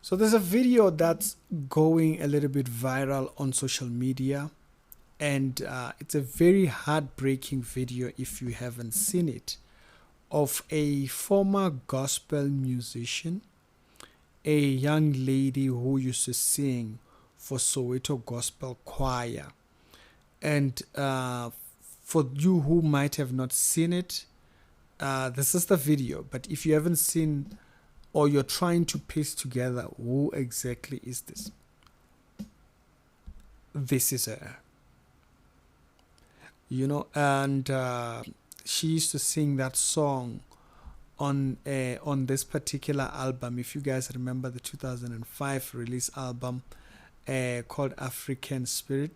So there's a video that's going a little bit viral on social media, and it's a very heartbreaking video if you haven't seen it, of a former gospel musician, a young lady who used to sing for Soweto Gospel Choir. And for you who might have not seen it, this is the video. But if you haven't seen, or you're trying to piece together, who exactly is this? This is her. And she used to sing that song on this particular album. If you guys remember the 2005 release album called African Spirit,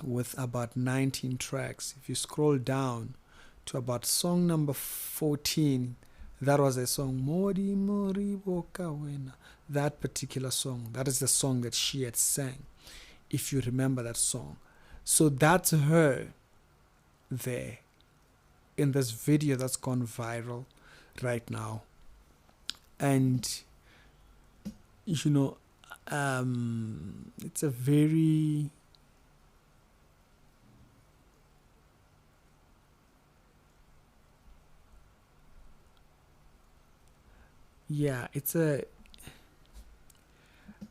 with about 19 tracks. If you scroll down to about song number 14, that was a song, modimo. That particular song, that is the song that she had sang, if you remember that song. So that's her there in this video that's gone viral right now. And it's a very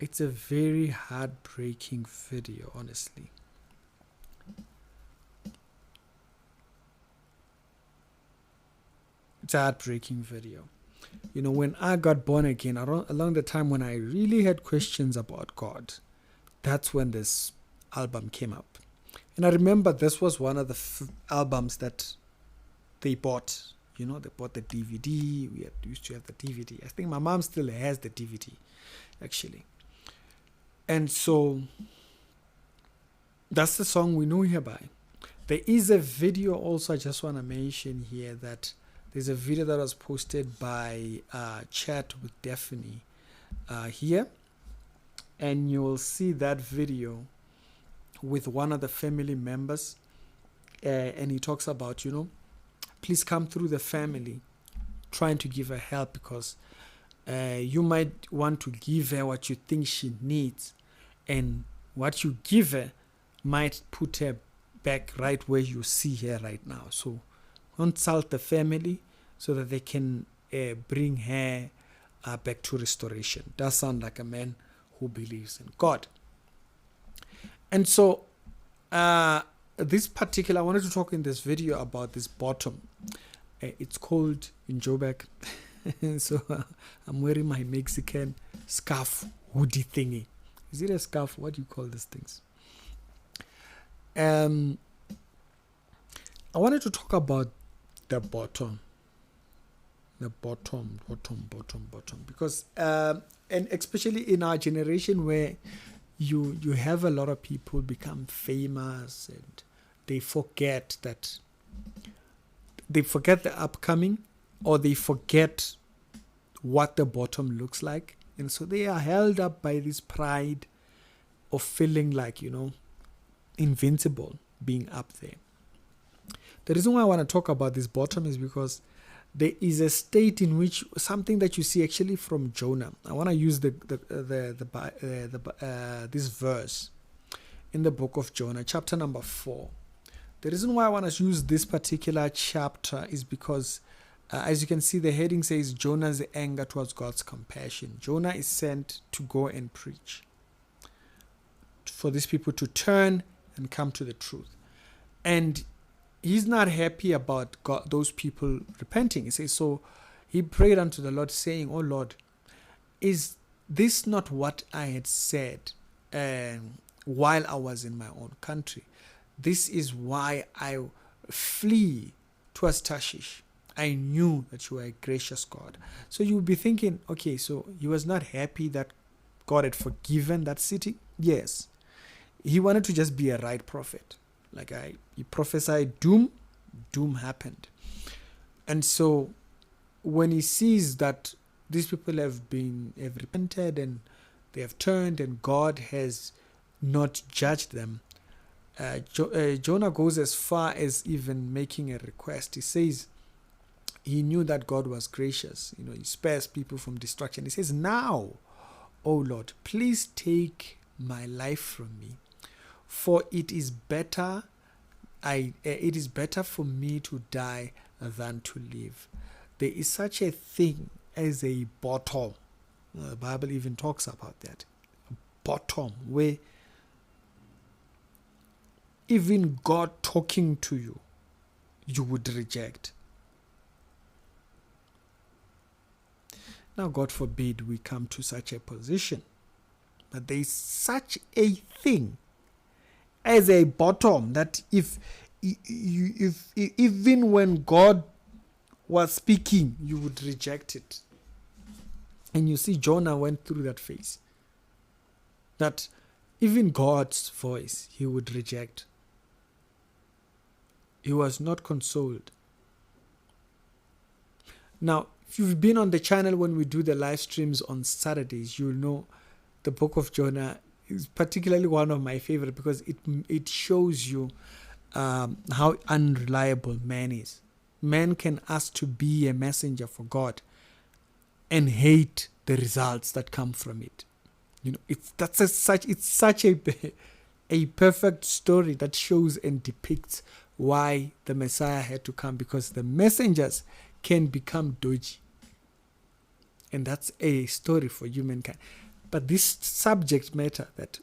it's a very heartbreaking video, honestly. It's a heartbreaking video. When I got born again, along the time when I really had questions about God, that's when this album came up. And I remember this was one of the albums that they bought. They bought the DVD. We used to have the DVD. I think my mom still has the DVD, actually. And so that's the song we know hereby. There is a video also, I just want to mention here, that there's a video that was posted by Chat with Daphne here. And you will see that video with one of the family members. And he talks about, please come through the family, trying to give her help, because you might want to give her what you think she needs, and what you give her might put her back right where you see her right now. So consult the family so that they can bring her back to restoration. Does sound like a man who believes in God. And so I wanted to talk in this video about this bottom. It's called in Joburg. So I'm wearing my Mexican scarf hoodie thingy. Is it a scarf? What do you call these things? I wanted to talk about the bottom. The bottom. Because, and especially in our generation where you have a lot of people become famous, and they forget the upcoming, or they forget what the bottom looks like. And so they are held up by this pride of feeling like, invincible, being up there. The reason why I want to talk about this bottom is because there is a state in which something that you see actually from Jonah. I want to use this verse in the book of Jonah, chapter number 4. The reason why I want to use this particular chapter is because, as you can see, the heading says Jonah's anger towards God's compassion. Jonah is sent to go and preach, for these people to turn and come to the truth. And he's not happy about those people repenting. He says, so he prayed unto the Lord, saying, "Oh Lord, is this not what I had said while I was in my own country? This is why I flee towards Tarshish. I knew that you are a gracious God." So you'll be thinking, okay, so he was not happy that God had forgiven that city? Yes. He wanted to just be a right prophet. He prophesied doom happened. And so when he sees that these people have repented and they have turned and God has not judged them, Jonah goes as far as even making a request. He says he knew that God was gracious. He spares people from destruction. He says, now, O Lord, please take my life from me, for it is better for me to die than to live. There is such a thing as a bottom. The Bible even talks about that. A bottom where even God talking to you, you would reject. Now, God forbid we come to such a position. But there is such a thing as a bottom that if even when God was speaking, you would reject it. And you see, Jonah went through that phase. That even God's voice, he would reject. He was not consoled. Now, if you've been on the channel when we do the live streams on Saturdays, you'll know the book of Jonah is particularly one of my favorite because it shows you how unreliable man is. Man can ask to be a messenger for God and hate the results that come from it. It's such a perfect story that shows and depicts why the Messiah had to come, because the messengers can become dodgy. And that's a story for humankind. But this subject matter, that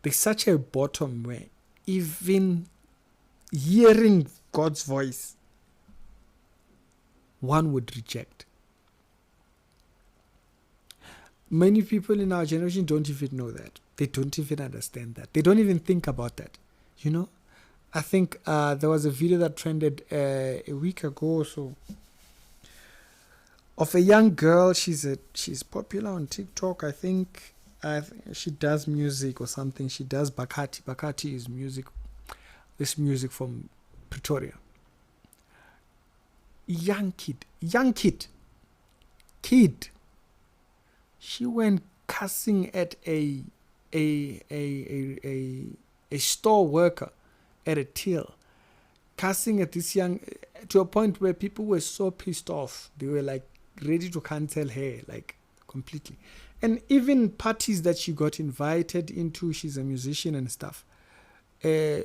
there's such a bottom where even hearing God's voice, one would reject. Many people in our generation don't even know that. They don't even understand that. They don't even think about that. I think there was a video that trended a week ago or so of a young girl. She's popular on TikTok. I think she does music or something. She does Bakati. Bakati is music. This music from Pretoria. Young kid. She went cussing at a store worker at a till, cussing at this young, to a point where people were so pissed off, they were like ready to cancel her, like completely. And even parties that she got invited into, she's a musician and stuff,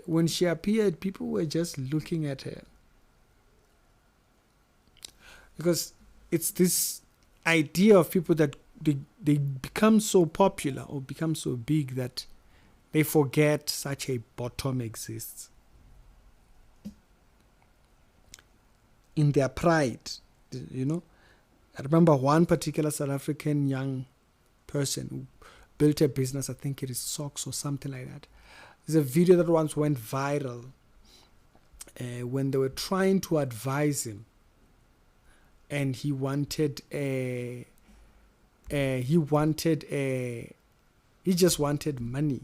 when she appeared, people were just looking at her, because it's this idea of people that they become so popular or become so big that they forget such a bottom exists. In their pride, I remember one particular South African young person who built a business, I think it is socks or something like that. There's a video that once went viral when they were trying to advise him, and he just wanted money.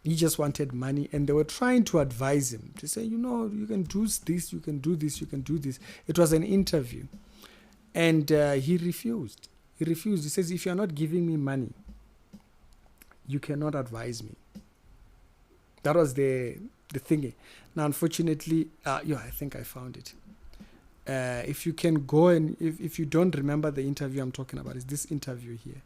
He just wanted money, and they were trying to advise him to say, you can do this, you can do this, you can do this. It was an interview, and he refused. He says, if you're not giving me money, you cannot advise me. That was the thingy. Now, unfortunately, I think I found it. If you can go and if you don't remember the interview I'm talking about, it's this interview here.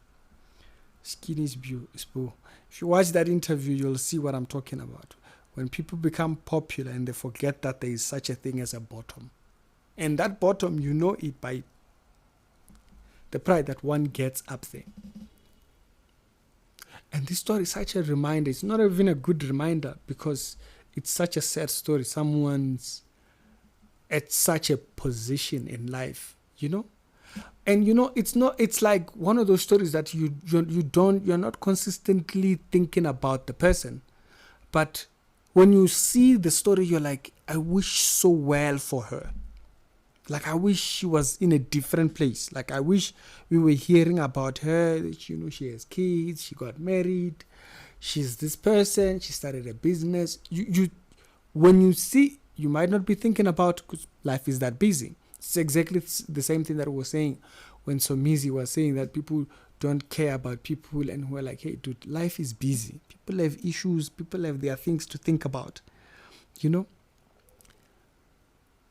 Skinny's Boo. If you watch that interview, you'll see what I'm talking about. When people become popular and they forget that there is such a thing as a bottom. And that bottom, you know it by the pride that one gets up there. And this story is such a reminder. It's not even a good reminder because it's such a sad story. Someone's at such a position in life, And it's like one of those stories that you're not consistently thinking about the person. But when you see the story, you're like, I wish so well for her. Like, I wish she was in a different place. Like, I wish we were hearing about her. That, she has kids, she got married, she's this person, she started a business. When you see, you might not be thinking about, because life is that busy. It's exactly the same thing that we were saying when Somizi was saying that people don't care about people, and we're like, hey, dude, life is busy. People have issues. People have their things to think about,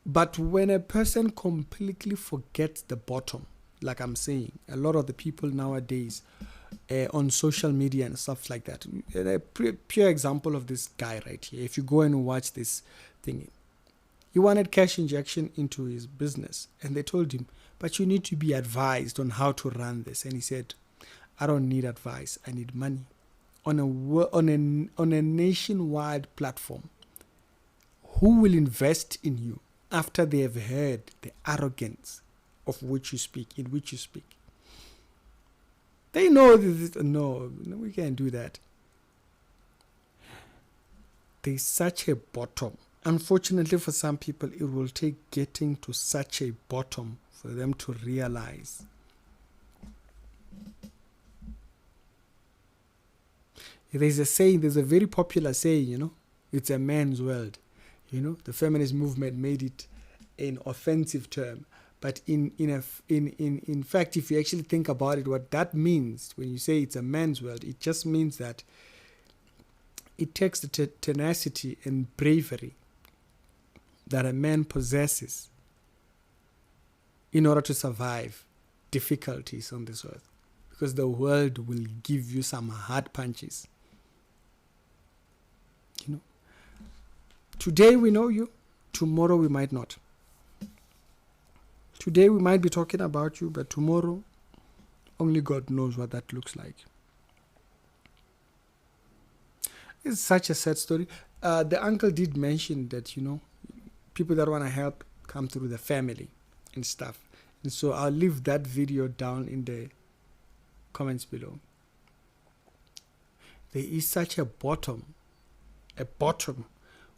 But when a person completely forgets the bottom, like I'm saying, a lot of the people nowadays on social media and stuff like that. A pure example of this guy right here. If you go and watch this thing, he wanted cash injection into his business, and they told him, but you need to be advised on how to run this. And he said, I don't need advice, I need money. On a nationwide platform, who will invest in you after they have heard the arrogance of which you speak, in which you speak? They know this. No, we can't do that. There's such a bottom. Unfortunately for some people, it will take getting to such a bottom for them to realize. There's a saying, there's a very popular saying, it's a man's world. The feminist movement made it an offensive term. But in fact, if you actually think about it, what that means when you say it's a man's world, it just means that it takes the tenacity and bravery that a man possesses in order to survive difficulties on this earth. Because the world will give you some hard punches. Today we know you, tomorrow we might not. Today we might be talking about you, but tomorrow only God knows what that looks like. It's such a sad story. The uncle did mention that, people that want to help come through the family and stuff. And so I'll leave that video down in the comments below. There is such a bottom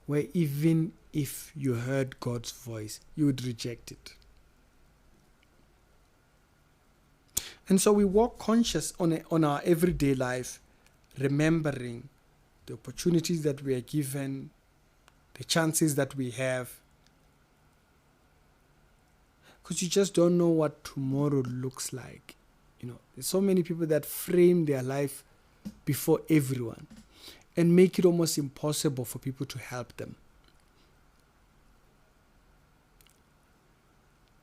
where even if you heard God's voice, you would reject it. And so we walk conscious on our everyday life, remembering the opportunities that we are given, the chances that we have. Because you just don't know what tomorrow looks like. There's so many people that frame their life before everyone and make it almost impossible for people to help them.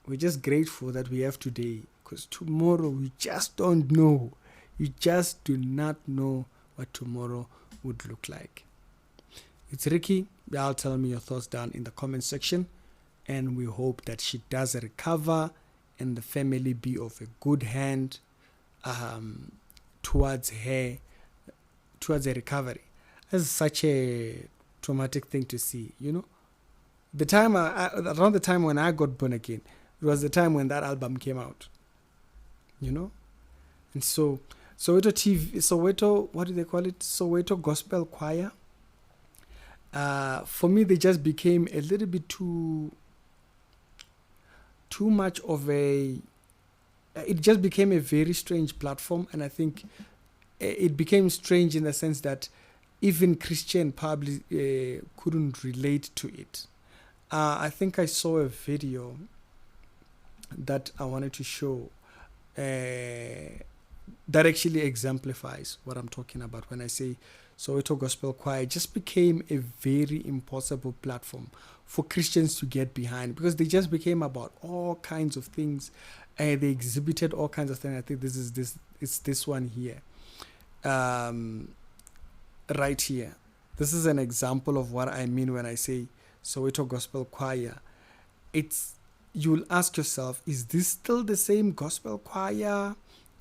We're just grateful that we have today, because tomorrow we just don't know. You just do not know what tomorrow would look like. It's Ricky. Y'all tell me your thoughts down in the comment section, and we hope that she does recover and the family be of a good hand towards her recovery. That's such a traumatic thing to see, The time around the time when I got born again, it was the time when that album came out, And so Soweto, what do they call it? Soweto Gospel Choir. For me, they just became a little bit too much of it just became a very strange platform. And I think it became strange in the sense that even Christian probably couldn't relate to it. I think I saw a video that I wanted to show that actually exemplifies what I'm talking about when I say Soweto Gospel Choir just became a very impossible platform for Christians to get behind, because they just became about all kinds of things. They exhibited all kinds of things. I think it's this one here, right here. This is an example of what I mean when I say Soweto Gospel Choir. You'll ask yourself, is this still the same gospel choir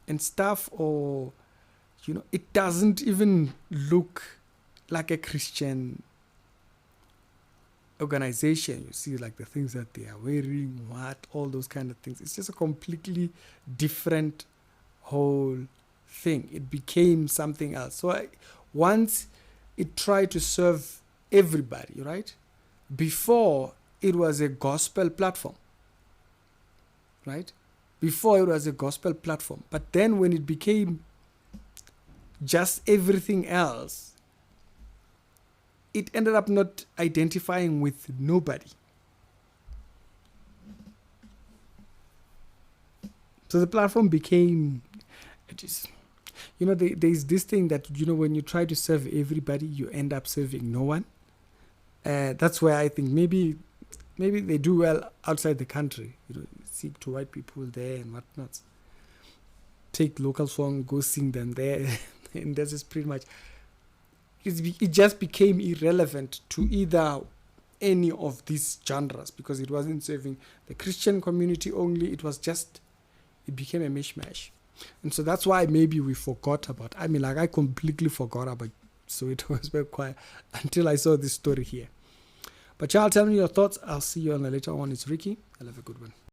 and stuff? Or, it doesn't even look like a Christian organization. You see, like the things that they are wearing, all those kind of things. It's just a completely different whole thing. It became something else. So once it tried to serve everybody, right? Before, it was a gospel platform. Right? Before, it was a gospel platform. But then when it became just everything else, it ended up not identifying with nobody. So the platform became, there's this thing that, when you try to serve everybody, you end up serving no one. That's where I think maybe they do well outside the country. stick to white people there and whatnot. Take local song, go sing them there. And this is pretty much, it just became irrelevant to either any of these genres because it wasn't serving the Christian community only. It became a mishmash. And so that's why maybe we forgot about, I completely forgot about Soweto Gospel Choir until I saw this story here. But y'all tell me your thoughts. I'll see you on the later on. It's Ricky. I'll have a good one.